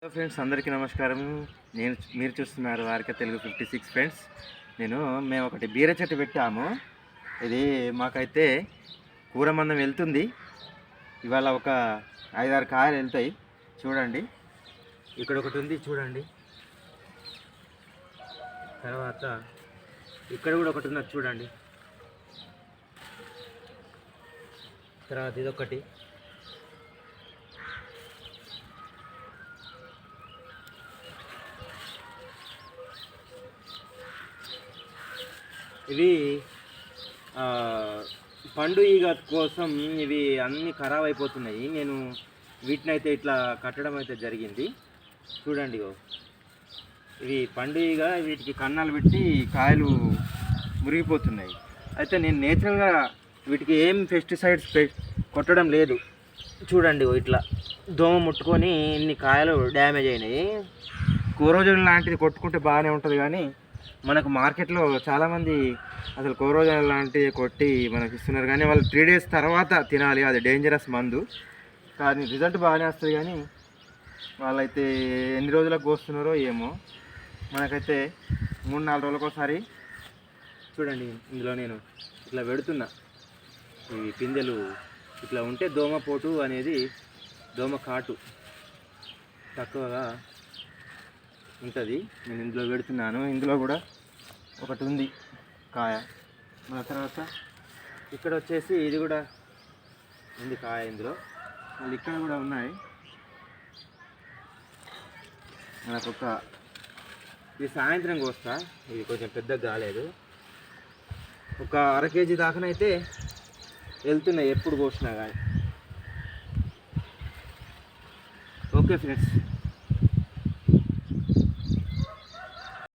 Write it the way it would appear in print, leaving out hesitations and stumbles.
Hello friends, అందరికీ నమస్కారం. మీరు చూస్తున్నారు ఆర్కే తెలుగు 56 ఫ్రెండ్స్. మేము ఒకటి బీర చెట్టు పెట్టాము. ఇది మాకైతే కూర మందం వెళ్తుంది. ఇవాళ ఒక 5-6 కాయలు వెళ్తాయి. చూడండి, ఇక్కడ ఒకటి ఉంది చూడండి. తర్వాత ఇక్కడ కూడా ఒకటి ఉన్నది చూడండి. తర్వాత ఇదొకటి. ఇవి పండు ఈగ కోసం ఇవి అన్నీ ఖరాబ్ అయిపోతున్నాయి. నేను వీటిని అయితే ఇట్లా కట్టడం అయితే జరిగింది. చూడండి, ఇవి పండు ఈగ, వీటికి కన్నాలు పెట్టి కాయలు మురిగిపోతున్నాయి. అయితే నేను నేచురల్గా వీటికి ఏం పెస్టిసైడ్స్ కొట్టడం లేదు. చూడండి, ఇట్లా దోమ ముట్టుకొని ఇన్ని కాయలు డ్యామేజ్ అయినాయి. కోరోజన్ లాంటిది కొట్టుకుంటే బాగానే ఉంటుంది, కానీ మనకు మార్కెట్లో చాలామంది అసలు కోరోజన్ లాంటివి కొట్టి మనకి ఇస్తున్నారు, కానీ వాళ్ళు 3 days తర్వాత తినాలి. అది డేంజరస్ మందు, కానీ రిజల్ట్ బాగానే వస్తుంది. కానీ వాళ్ళైతే ఎన్ని రోజులకు కోస్తున్నారో ఏమో. మనకైతే 3-4 రోజులకు ఒకసారి చూడండి, ఇందులో నేను ఇట్లా పెడుతున్నా. ఈ పిందెలు ఇట్లా ఉంటే దోమపోటు అనేది, దోమ కాటు తక్కువగా ఉంటుంది. నేను ఇందులో పెడుతున్నాను. ఇందులో కూడా ఒకటి ఉంది కాయ. మన తర్వాత ఇక్కడ వచ్చేసి ఇది కూడా ఉంది కాయ ఇందులో. మళ్ళీ ఇక్కడ కూడా ఉన్నాయి. మనకు ఇది సాయంత్రం కోస్తా. ఇది కొంచెం పెద్దగా కాలేదు. ఒక 1/2 kg దాకానైతే వెళ్తున్నాయి ఎప్పుడు కోసినా కానీ. Okay friends.